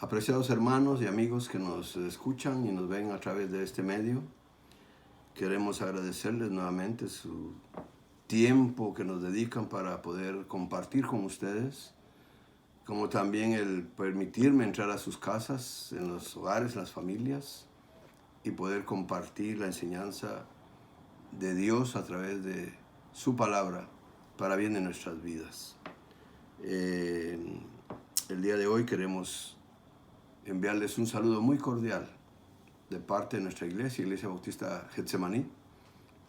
Apreciados hermanos y amigos que nos escuchan y nos ven a través de este medio, queremos agradecerles nuevamente su tiempo que nos dedican para poder compartir con ustedes, como también el permitirme entrar a sus casas, en los hogares, las familias, y poder compartir la enseñanza de Dios a través de su palabra para bien de nuestras vidas. El día de hoy queremos enviarles un saludo muy cordial de parte de nuestra iglesia, Iglesia Bautista Getsemaní,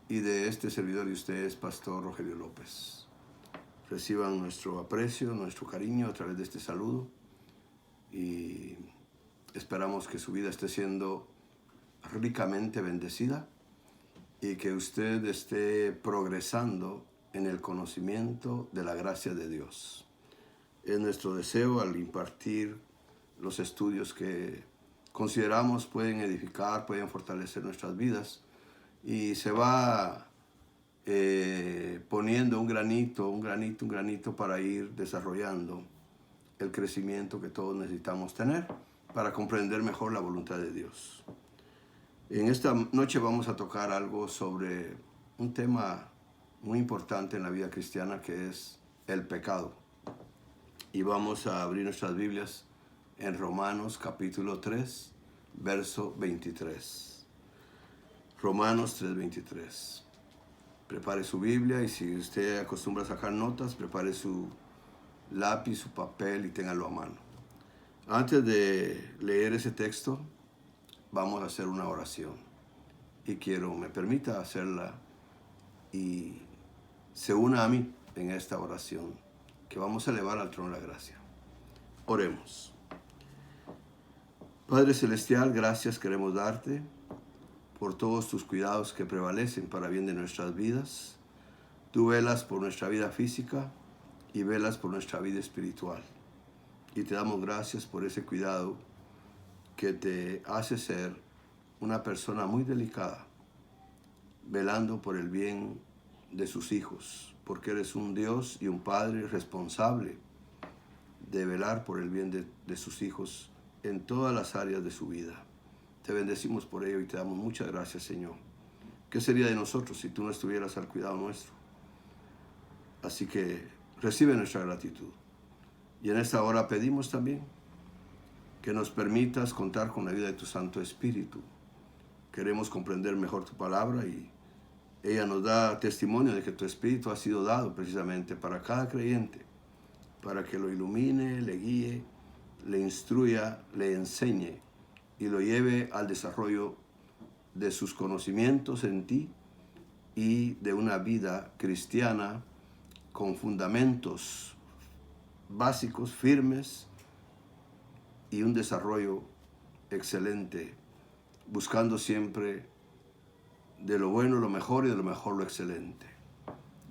y de este servidor de ustedes, Pastor Rogelio López. Reciban nuestro aprecio, nuestro cariño a través de este saludo y esperamos que su vida esté siendo ricamente bendecida y que usted esté progresando en el conocimiento de la gracia de Dios. Es nuestro deseo al impartir los estudios que consideramos pueden edificar, pueden fortalecer nuestras vidas, y se va poniendo un granito para ir desarrollando el crecimiento que todos necesitamos tener para comprender mejor la voluntad de Dios. En esta noche vamos a tocar algo sobre un tema muy importante en la vida cristiana, que es el pecado. Y vamos a abrir nuestras Biblias en Romanos capítulo 3, verso 23. Romanos 3, 23. Prepare su Biblia, y si usted acostumbra a sacar notas, prepare su lápiz, su papel y téngalo a mano. Antes de leer ese texto, vamos a hacer una oración. Y me permita hacerla y se una a mí en esta oración que vamos a elevar al trono de la gracia. Oremos. Padre Celestial, gracias queremos darte por todos tus cuidados que prevalecen para bien de nuestras vidas. Tú velas por nuestra vida física y velas por nuestra vida espiritual. Y te damos gracias por ese cuidado que te hace ser una persona muy delicada, velando por el bien de sus hijos, porque eres un Dios y un Padre responsable de velar por el bien de sus hijos en todas las áreas de su vida. Te bendecimos por ello y te damos muchas gracias, Señor. ¿Qué sería de nosotros si tú no estuvieras al cuidado nuestro? Así que recibe nuestra gratitud. Y en esta hora pedimos también que nos permitas contar con la ayuda de tu Santo Espíritu. Queremos comprender mejor tu palabra y ella nos da testimonio de que tu Espíritu ha sido dado precisamente para cada creyente, para que lo ilumine, le guíe, le instruya, le enseñe y lo lleve al desarrollo de sus conocimientos en ti y de una vida cristiana con fundamentos básicos, firmes, y un desarrollo excelente, buscando siempre de lo bueno lo mejor y de lo mejor lo excelente.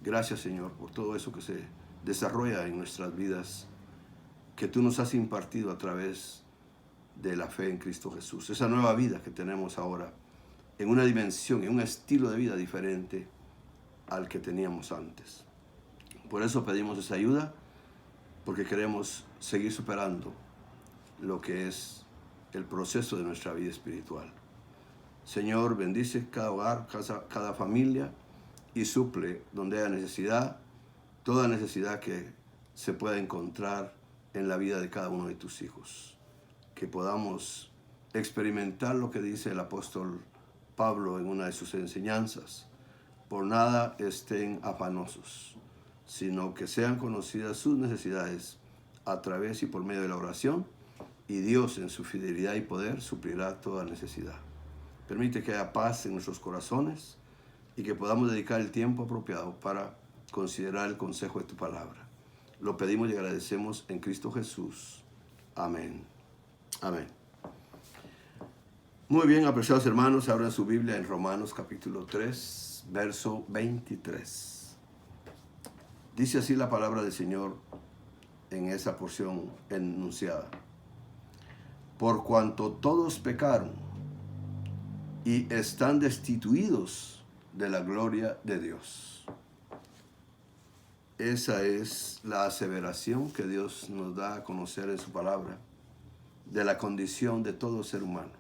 Gracias, Señor, por todo eso que se desarrolla en nuestras vidas, que tú nos has impartido a través de la fe en Cristo Jesús. Esa nueva vida que tenemos ahora, en una dimensión, en un estilo de vida diferente al que teníamos antes. Por eso pedimos esa ayuda, porque queremos seguir superando lo que es el proceso de nuestra vida espiritual. Señor, bendice cada hogar, cada familia, y suple donde haya necesidad, toda necesidad que se pueda encontrar en la vida de cada uno de tus hijos. Que podamos experimentar lo que dice el apóstol Pablo en una de sus enseñanzas: por nada estén afanosos, sino que sean conocidas sus necesidades a través y por medio de la oración, y Dios en su fidelidad y poder suplirá toda necesidad. Permite que haya paz en nuestros corazones y que podamos dedicar el tiempo apropiado para considerar el consejo de tu palabra. Lo pedimos y agradecemos en Cristo Jesús. Amén. Amén. Muy bien, apreciados hermanos, abran su Biblia en Romanos capítulo 3, verso 23. Dice así la palabra del Señor en esa porción enunciada: por cuanto todos pecaron y están destituidos de la gloria de Dios. Esa es la aseveración que Dios nos da a conocer en su palabra, de la condición de todo ser humano.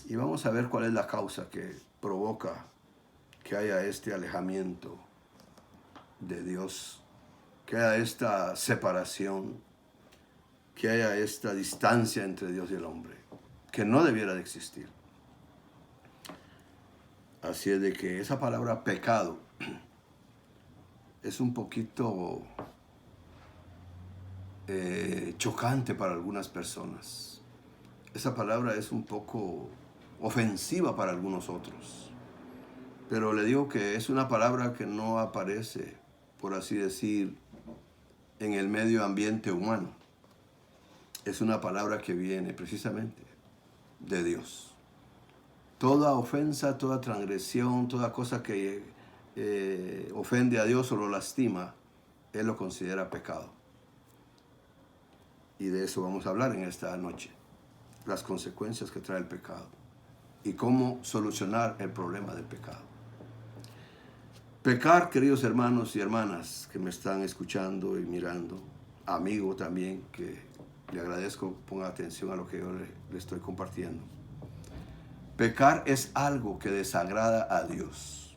Y vamos a ver cuál es la causa que provoca que haya este alejamiento de Dios, que haya esta separación, que haya esta distancia entre Dios y el hombre, que no debiera de existir. Así es de que esa palabra pecado es un poquito chocante para algunas personas. Esa palabra es un poco ofensiva para algunos otros. Pero le digo que es una palabra que no aparece, por así decir, en el medio ambiente humano. Es una palabra que viene precisamente de Dios. Toda ofensa, toda transgresión, toda cosa que ofende a Dios o lo lastima, Él lo considera pecado. Y de eso vamos a hablar en esta noche. Las consecuencias que trae el pecado y cómo solucionar el problema del pecado. Pecar, queridos hermanos y hermanas que me están escuchando y mirando, amigo también, que le agradezco, ponga atención a lo que yo le estoy compartiendo. Pecar es algo que desagrada a Dios.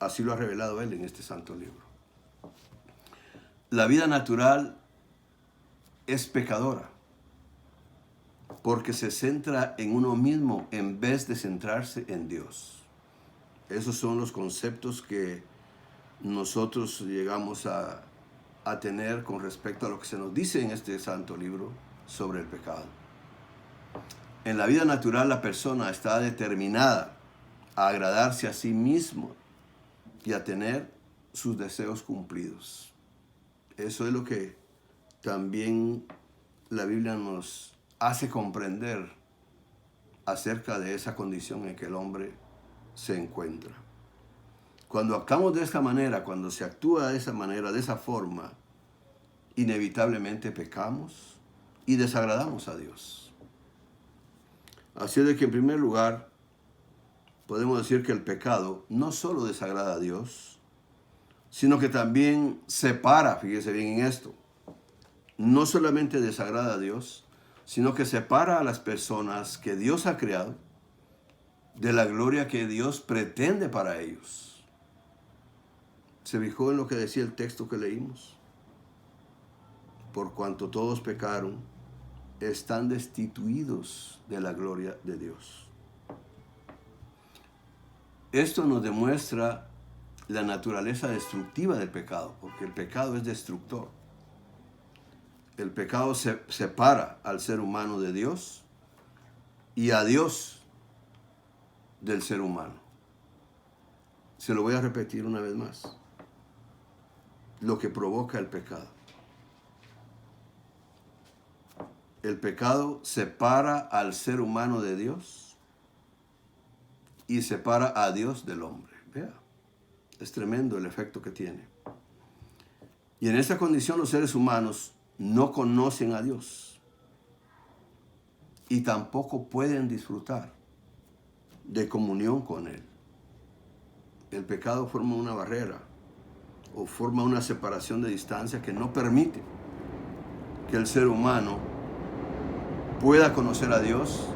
Así lo ha revelado Él en este santo libro. La vida natural es pecadora porque se centra en uno mismo en vez de centrarse en Dios. Esos son los conceptos que nosotros llegamos a tener con respecto a lo que se nos dice en este santo libro sobre el pecado. En la vida natural la persona está determinada a agradarse a sí mismo y a tener sus deseos cumplidos. Eso es lo que también la Biblia nos hace comprender acerca de esa condición en que el hombre se encuentra. Cuando actuamos de esta manera, cuando se actúa de esa manera, de esa forma, inevitablemente pecamos y desagradamos a Dios. Así es de que en primer lugar podemos decir que el pecado no solo desagrada a Dios, sino que también separa, fíjese bien en esto, no solamente desagrada a Dios, sino que separa a las personas que Dios ha creado de la gloria que Dios pretende para ellos. ¿Se fijó en lo que decía el texto que leímos? Por cuanto todos pecaron, están destituidos de la gloria de Dios. Esto nos demuestra la naturaleza destructiva del pecado, porque el pecado es destructor. El pecado separa al ser humano de Dios y a Dios del ser humano. Se lo voy a repetir una vez más. Lo que provoca el pecado. El pecado separa al ser humano de Dios y separa a Dios del hombre. Vea, es tremendo el efecto que tiene. Y en esta condición los seres humanos no conocen a Dios y tampoco pueden disfrutar de comunión con Él. El pecado forma una barrera o forma una separación de distancia que no permite que el ser humano pueda conocer a Dios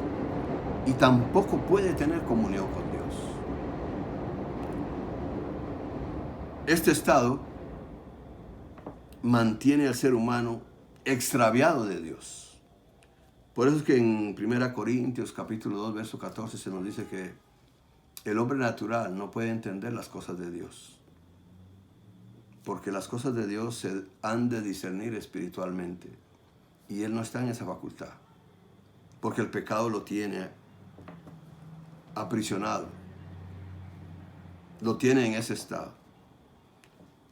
y tampoco puede tener comunión con Dios. Este estado mantiene al ser humano extraviado de Dios. Por eso es que en 1 Corintios capítulo 2, verso 14 se nos dice que el hombre natural no puede entender las cosas de Dios, porque las cosas de Dios se han de discernir espiritualmente y él no está en esa facultad, porque el pecado lo tiene aprisionado, lo tiene en ese estado.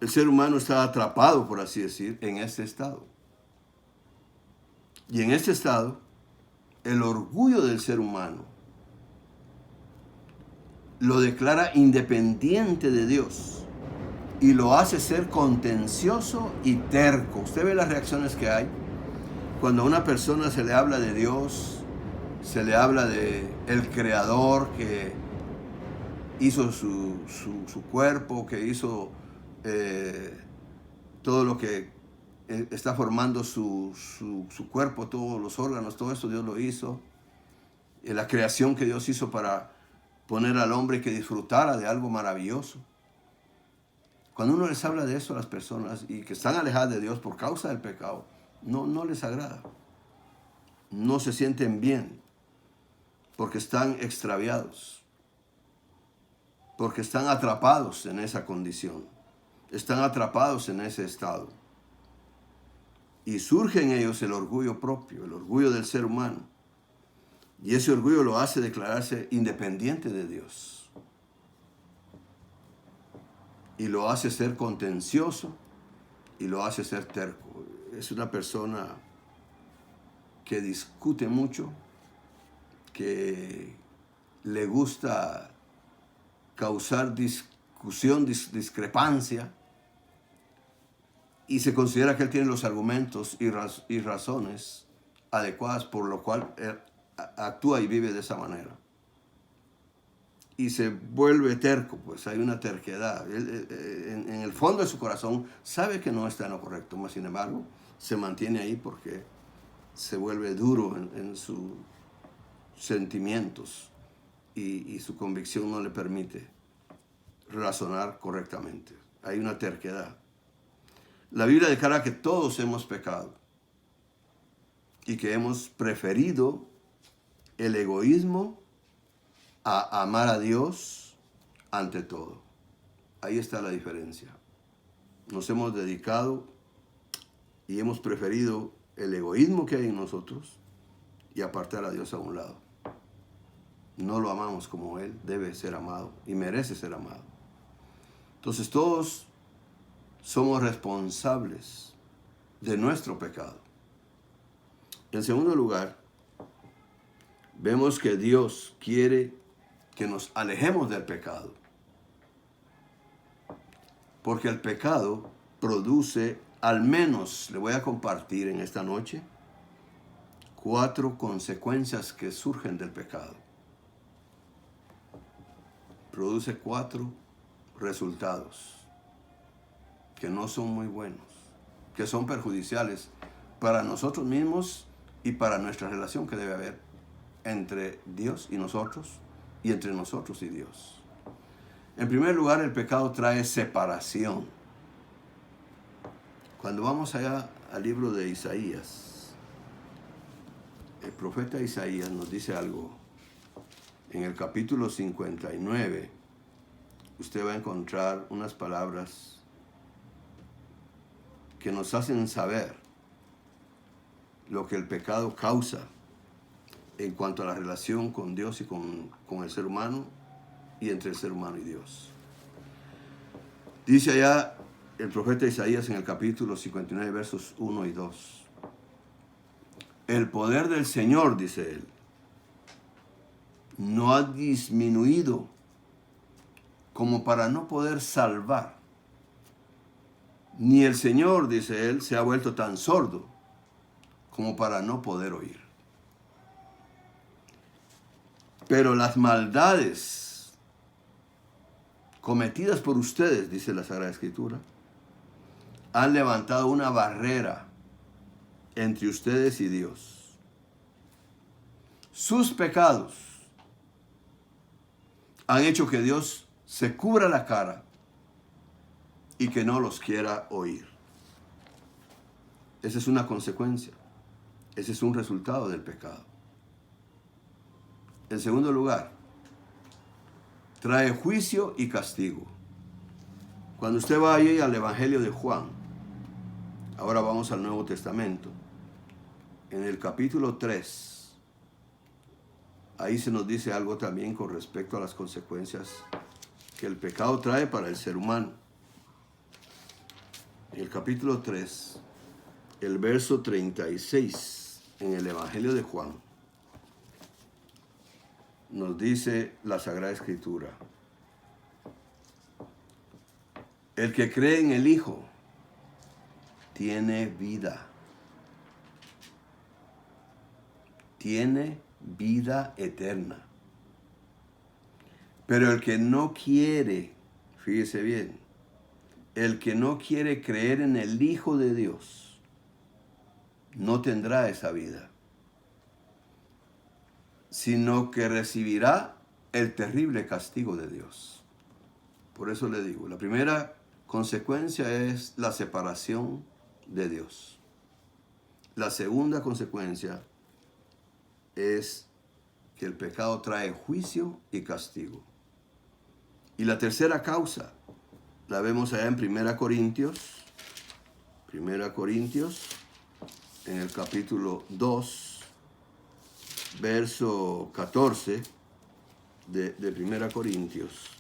El ser humano está atrapado, por así decir, en ese estado. Y en este estado, el orgullo del ser humano lo declara independiente de Dios y lo hace ser contencioso y terco. Usted ve las reacciones que hay cuando a una persona se le habla de Dios, se le habla de el Creador que hizo su cuerpo, que hizo todo lo que está formando su cuerpo, todos los órganos, todo eso Dios lo hizo. La creación que Dios hizo para poner al hombre que disfrutara de algo maravilloso. Cuando uno les habla de eso a las personas y que están alejadas de Dios por causa del pecado, no les agrada. No se sienten bien porque están extraviados, porque están atrapados en esa condición, están atrapados en ese estado. Y surge en ellos el orgullo propio, el orgullo del ser humano. Y ese orgullo lo hace declararse independiente de Dios. Y lo hace ser contencioso y lo hace ser terco. Es una persona que discute mucho, que le gusta causar discusión, discrepancia, y se considera que él tiene los argumentos y razones adecuadas por lo cual él actúa y vive de esa manera. Y se vuelve terco, pues hay una terquedad. Él, en el fondo de su corazón sabe que no está en lo correcto, mas sin embargo se mantiene ahí porque se vuelve duro en sus sentimientos y su convicción no le permite razonar correctamente. Hay una terquedad. La Biblia declara que todos hemos pecado y que hemos preferido el egoísmo a amar a Dios ante todo. Ahí está la diferencia. Nos hemos dedicado y hemos preferido el egoísmo que hay en nosotros y apartar a Dios a un lado. No lo amamos como Él debe ser amado y merece ser amado. Entonces todos somos responsables de nuestro pecado. En segundo lugar, vemos que Dios quiere que nos alejemos del pecado. Porque el pecado produce, al menos, le voy a compartir en esta noche, 4 consecuencias que surgen del pecado. Produce 4 resultados que no son muy buenos, que son perjudiciales para nosotros mismos y para nuestra relación que debe haber entre Dios y nosotros y entre nosotros y Dios. En primer lugar, el pecado trae separación. Cuando vamos allá al libro de Isaías, el profeta Isaías nos dice algo. En el capítulo 59, usted va a encontrar unas palabras que nos hacen saber lo que el pecado causa en cuanto a la relación con Dios y con el ser humano y entre el ser humano y Dios. Dice allá el profeta Isaías en el capítulo 59, versos 1 y 2. El poder del Señor, dice él, no ha disminuido como para no poder salvar. Ni el Señor, dice él, se ha vuelto tan sordo como para no poder oír. Pero las maldades cometidas por ustedes, dice la Sagrada Escritura, han levantado una barrera entre ustedes y Dios. Sus pecados han hecho que Dios se cubra la cara y que no los quiera oír. Esa es una consecuencia. Ese es un resultado del pecado. En segundo lugar, trae juicio y castigo. Cuando usted va ahí al Evangelio de Juan, ahora vamos al Nuevo Testamento, en el capítulo 3, ahí se nos dice algo también con respecto a las consecuencias que el pecado trae para el ser humano. En el capítulo 3, el verso 36, en el Evangelio de Juan, nos dice la Sagrada Escritura: el que cree en el Hijo tiene vida. Tiene vida eterna. Pero el que no quiere, fíjese bien, el que no quiere creer en el Hijo de Dios, no tendrá esa vida, sino que recibirá el terrible castigo de Dios. Por eso le digo, la primera consecuencia es la separación de Dios. La segunda consecuencia es que el pecado trae juicio y castigo. Y la tercera causa la vemos allá en 1 Corintios, en el capítulo 2, verso 14 de 1 Corintios.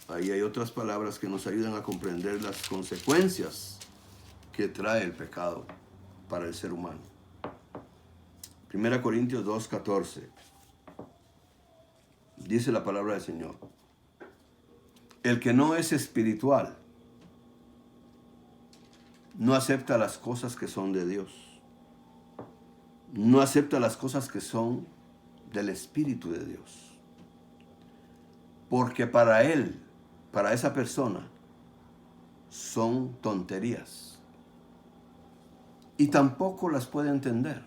Ahí hay otras palabras que nos ayudan a comprender las consecuencias que trae el pecado para el ser humano. 1 Corintios 2, 14. Dice la palabra del Señor: el que no es espiritual no acepta las cosas que son de Dios. No acepta las cosas que son del Espíritu de Dios. Porque para él, para esa persona, son tonterías. Y tampoco las puede entender.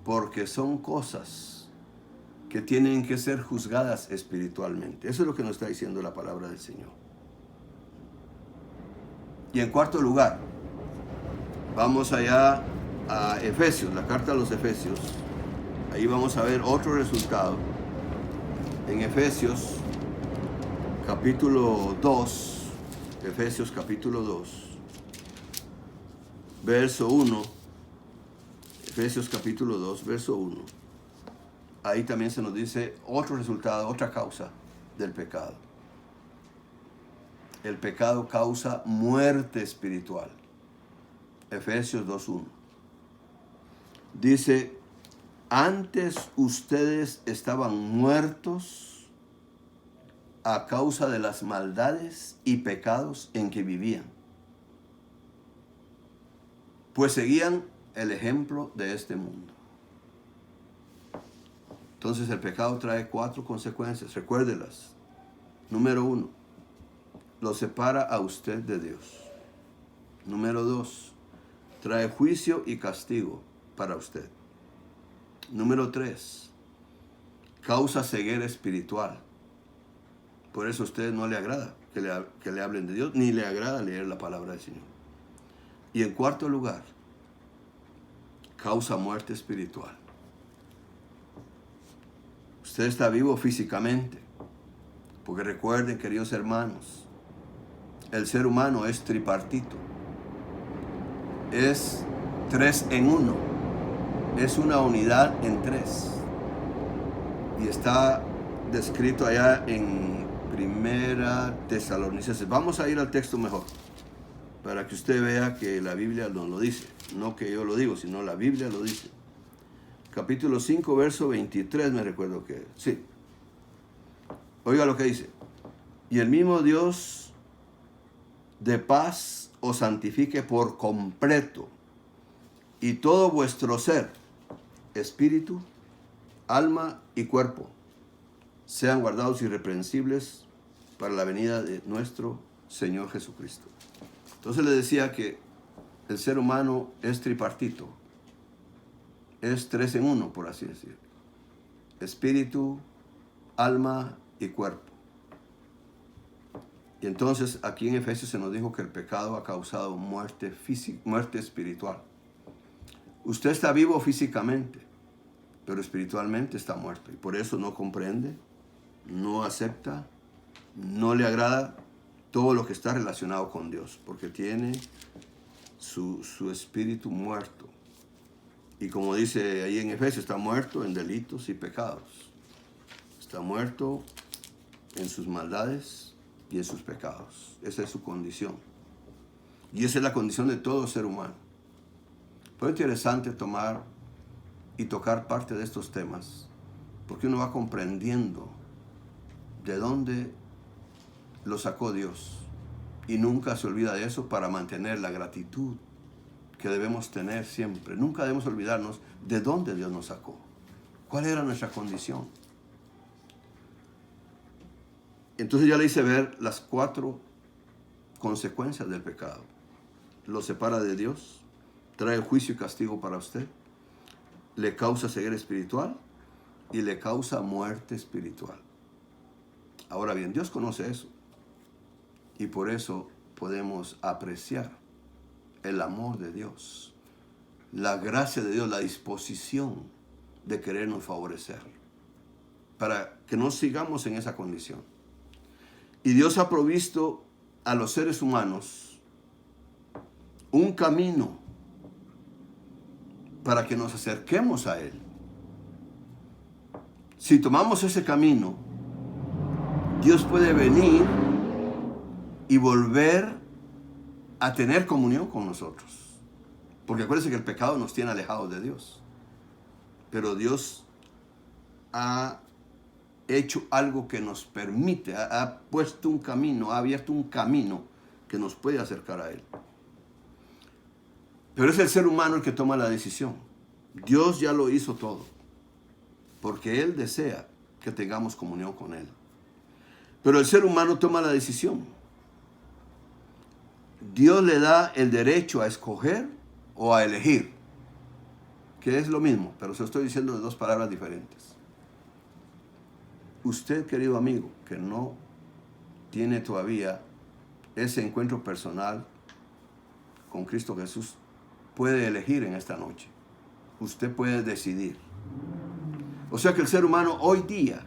Porque son cosas que tienen que ser juzgadas espiritualmente. Eso es lo que nos está diciendo la palabra del Señor. Y en cuarto lugar, vamos allá a Efesios, la carta a los Efesios. Ahí vamos a ver otro resultado. En Efesios capítulo 2, Efesios capítulo 2, verso 1. Efesios capítulo 2, verso 1. Ahí también se nos dice otro resultado, otra causa del pecado. El pecado causa muerte espiritual. Efesios 2:1. Dice: antes ustedes estaban muertos a causa de las maldades y pecados en que vivían, pues seguían el ejemplo de este mundo. Entonces el pecado trae 4 consecuencias, recuérdelas. Número 1, lo separa a usted de Dios. Número 2, trae juicio y castigo para usted. Número 3, causa ceguera espiritual. Por eso a usted no le agrada que le hablen de Dios, ni le agrada leer la palabra del Señor. Y en cuarto lugar, causa muerte espiritual. Usted está vivo físicamente, porque recuerden, queridos hermanos, el ser humano es tripartito, es 3 en 1, es una unidad en 3, y está descrito allá en Primera Tesalonicenses. Vamos a ir al texto mejor, para que usted vea que la Biblia nos lo dice, no que yo lo digo, sino la Biblia lo dice. Capítulo 5, verso 23, me recuerdo que sí. Oiga lo que dice: y el mismo Dios de paz os santifique por completo, y todo vuestro ser, espíritu, alma y cuerpo, sean guardados irreprensibles para la venida de nuestro Señor Jesucristo. Entonces le decía que el ser humano es tripartito, es 3 en 1, por así decir: espíritu, alma y cuerpo. Y entonces aquí en Efesios se nos dijo que el pecado ha causado muerte física, muerte espiritual. Usted está vivo físicamente, pero espiritualmente está muerto. Y por eso no comprende, no acepta, no le agrada todo lo que está relacionado con Dios, porque tiene su espíritu muerto. Y como dice ahí en Efesios, está muerto en delitos y pecados. Está muerto en sus maldades y en sus pecados. Esa es su condición. Y esa es la condición de todo ser humano. Fue interesante tomar y tocar parte de estos temas, porque uno va comprendiendo de dónde lo sacó Dios. Y nunca se olvida de eso para mantener la gratitud que debemos tener siempre. Nunca debemos olvidarnos de dónde Dios nos sacó. ¿Cuál era nuestra condición? Entonces ya le hice ver las 4 consecuencias del pecado. lo separa de Dios, trae juicio y castigo para usted, le causa ceguera espiritual y le causa muerte espiritual. Ahora bien, Dios conoce eso y por eso podemos apreciar el amor de Dios, la gracia de Dios, la disposición de querernos favorecer para que no sigamos en esa condición. Y Dios ha provisto a los seres humanos un camino para que nos acerquemos a Él. Si tomamos ese camino, Dios puede venir y volver a tener comunión con nosotros. Porque acuérdense que el pecado nos tiene alejados de Dios. Pero Dios ha hecho algo que nos permite, ha puesto un camino, ha abierto un camino que nos puede acercar a Él. Pero es el ser humano el que toma la decisión. Dios ya lo hizo todo, porque Él desea que tengamos comunión con Él. Pero el ser humano toma la decisión. Dios le da el derecho a escoger o a elegir, que es lo mismo, pero se lo estoy diciendo de dos palabras diferentes. Usted, querido amigo, que no tiene todavía ese encuentro personal con Cristo Jesús, puede elegir en esta noche. Usted puede decidir. O sea que el ser humano hoy día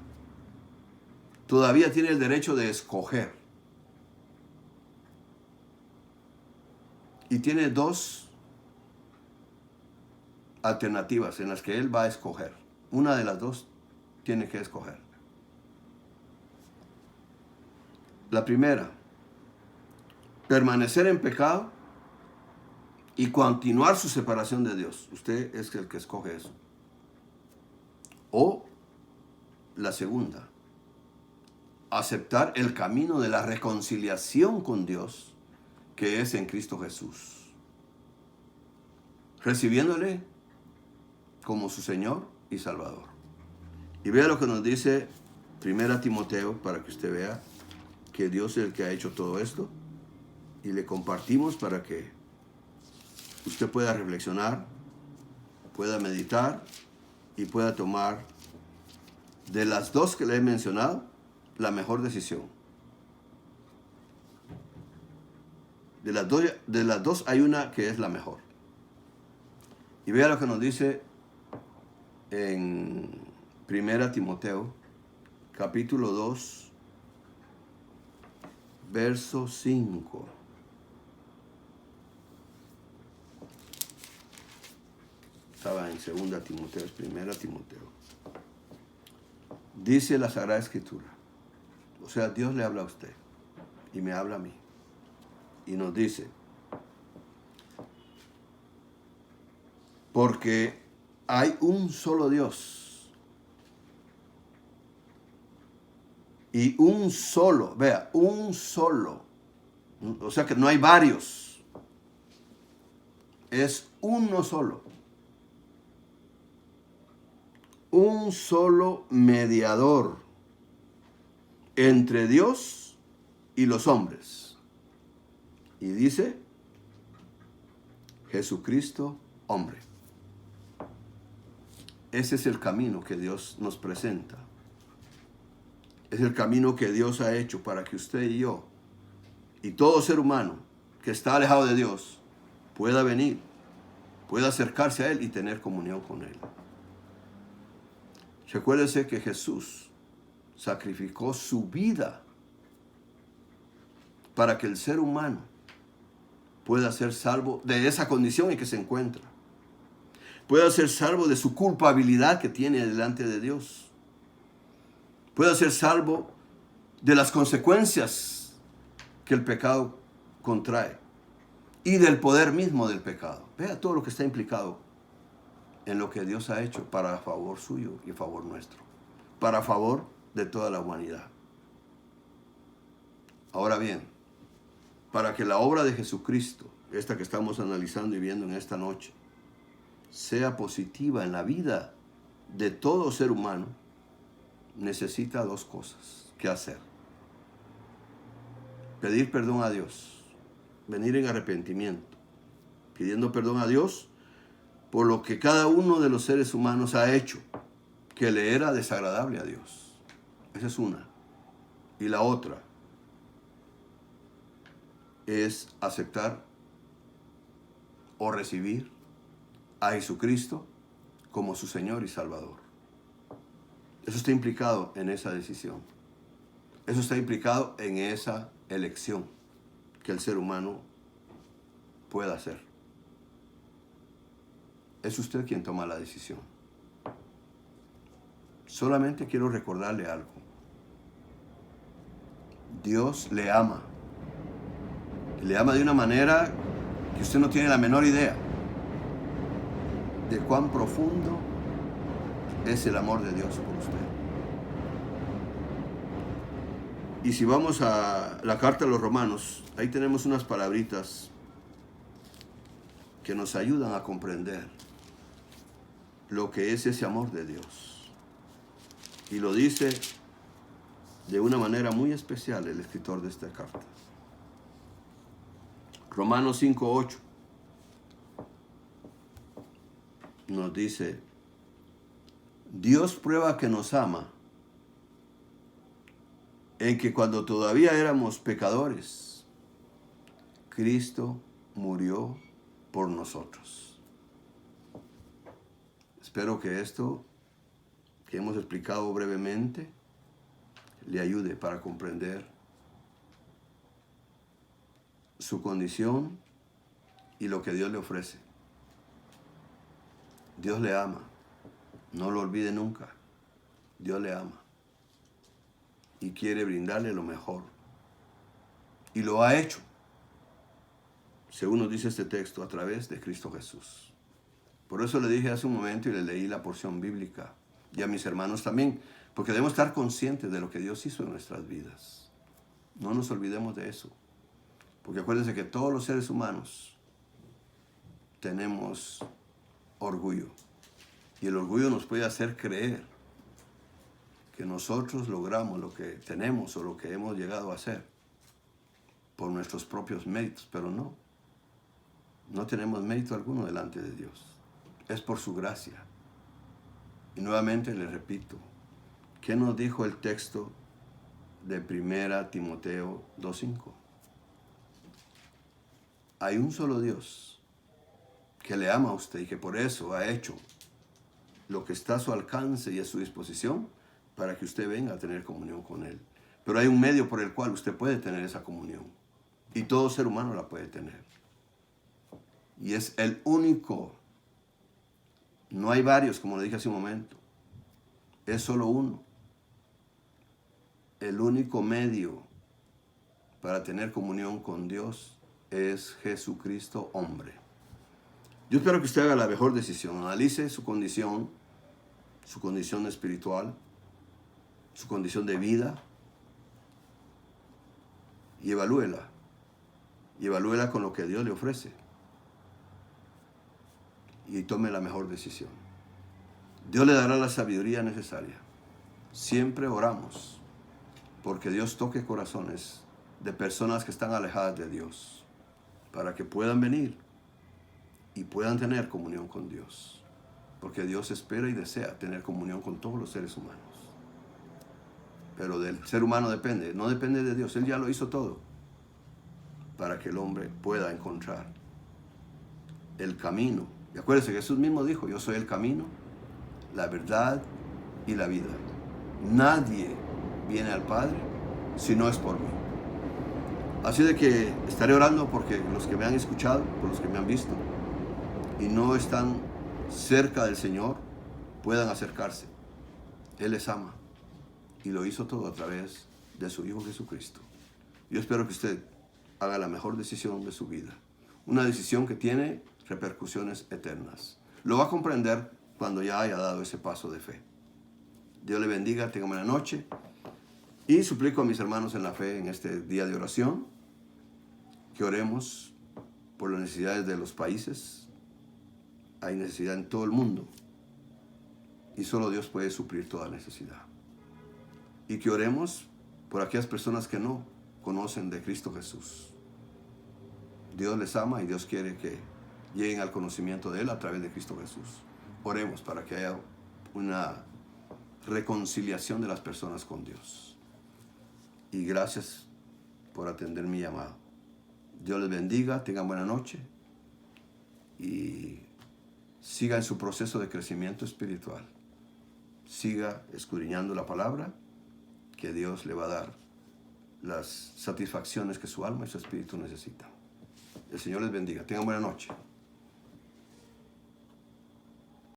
todavía tiene el derecho de escoger. Y tiene dos alternativas en las que él va a escoger. Una de las dos tiene que escoger. La primera, permanecer en pecado y continuar su separación de Dios. Usted es el que escoge eso. O la segunda, aceptar el camino de la reconciliación con Dios, que es en Cristo Jesús, recibiéndole como su Señor y Salvador. Y vea lo que nos dice 1 Timoteo, para que usted vea que Dios es el que ha hecho todo esto, y le compartimos para que usted pueda reflexionar, pueda meditar y pueda tomar de las dos que le he mencionado la mejor decisión. De las dos hay una que es la mejor. Y vea lo que nos dice en 1 Timoteo, capítulo 2, verso 5. Estaba en 2 Timoteo, es 1 Timoteo. Dice la Sagrada Escritura, o sea, Dios le habla a usted y me habla a mí. Y nos dice, porque hay un solo Dios y un solo, vea, un solo, o sea que no hay varios, es uno solo, un solo mediador entre Dios y los hombres. Y dice, Jesucristo, hombre. Ese es el camino que Dios nos presenta. Es el camino que Dios ha hecho para que usted y yo, y todo ser humano que está alejado de Dios, pueda venir, pueda acercarse a Él y tener comunión con Él. Recuérdese que Jesús sacrificó su vida para que el ser humano pueda ser salvo de esa condición en que se encuentra. Pueda ser salvo de su culpabilidad que tiene delante de Dios. Pueda ser salvo de las consecuencias que el pecado contrae y del poder mismo del pecado. Vea todo lo que está implicado en lo que Dios ha hecho para favor suyo y favor nuestro, para favor de toda la humanidad. Ahora bien, para que la obra de Jesucristo, esta que estamos analizando y viendo en esta noche, sea positiva en la vida de todo ser humano, necesita dos cosas que hacer. Pedir perdón a Dios, venir en arrepentimiento pidiendo perdón a Dios por lo que cada uno de los seres humanos ha hecho, que le era desagradable a Dios. Esa es una. Y la otra es aceptar o recibir a Jesucristo como su Señor y Salvador. Eso está implicado en esa decisión. Eso está implicado en esa elección que el ser humano pueda hacer. Es usted quien toma la decisión. Solamente quiero recordarle algo. Dios le ama. Le ama de una manera que usted no tiene la menor idea de cuán profundo es el amor de Dios por usted. Y si vamos a la carta a los Romanos, ahí tenemos unas palabritas que nos ayudan a comprender lo que es ese amor de Dios. Y lo dice de una manera muy especial el escritor de esta carta. Romanos 5:8 nos dice: Dios prueba que nos ama en que cuando todavía éramos pecadores, Cristo murió por nosotros. Espero que esto que hemos explicado brevemente le ayude para comprender su condición y lo que Dios le ofrece. Dios le ama. No lo olvide nunca. Dios le ama. Y quiere brindarle lo mejor. Y lo ha hecho, según nos dice este texto, a través de Cristo Jesús. Por eso le dije hace un momento y le leí la porción bíblica. Y a mis hermanos también. Porque debemos estar conscientes de lo que Dios hizo en nuestras vidas. No nos olvidemos de eso. Porque acuérdense que todos los seres humanos tenemos orgullo. Y el orgullo nos puede hacer creer que nosotros logramos lo que tenemos o lo que hemos llegado a hacer por nuestros propios méritos, pero no. No tenemos mérito alguno delante de Dios. Es por su gracia. Y nuevamente le repito, ¿qué nos dijo el texto de 1 Timoteo 2:5? Hay un solo Dios que le ama a usted y que por eso ha hecho lo que está a su alcance y a su disposición para que usted venga a tener comunión con Él. Pero hay un medio por el cual usted puede tener esa comunión. Y todo ser humano la puede tener. Y es el único. No hay varios, como le dije hace un momento. Es solo uno. El único medio para tener comunión con Dios es Jesucristo hombre. Yo espero que usted haga la mejor decisión. Analice su condición espiritual, su condición de vida, y evalúela. Y evalúela con lo que Dios le ofrece. Y tome la mejor decisión. Dios le dará la sabiduría necesaria. Siempre oramos porque Dios toque corazones de personas que están alejadas de Dios, para que puedan venir y puedan tener comunión con Dios. Porque Dios espera y desea tener comunión con todos los seres humanos. Pero del ser humano depende, no depende de Dios. Él ya lo hizo todo para que el hombre pueda encontrar el camino. Y acuérdense, Jesús mismo dijo: yo soy el camino, la verdad y la vida. Nadie viene al Padre si no es por mí. Así de que estaré orando porque los que me han escuchado, por los que me han visto y no están cerca del Señor, puedan acercarse. Él les ama y lo hizo todo a través de su Hijo Jesucristo. Yo espero que usted haga la mejor decisión de su vida. Una decisión que tiene repercusiones eternas. Lo va a comprender cuando ya haya dado ese paso de fe. Dios le bendiga, tenga buena noche. Y suplico a mis hermanos en la fe en este día de oración que oremos por las necesidades de los países. Hay necesidad en todo el mundo y solo Dios puede suplir toda necesidad. Y que oremos por aquellas personas que no conocen de Cristo Jesús. Dios les ama y Dios quiere que lleguen al conocimiento de Él a través de Cristo Jesús. Oremos para que haya una reconciliación de las personas con Dios. Y gracias por atender mi llamado. Dios les bendiga, tengan buena noche y siga en su proceso de crecimiento espiritual. Siga escudriñando la palabra, que Dios le va a dar las satisfacciones que su alma y su espíritu necesitan. El Señor les bendiga. Tengan buena noche.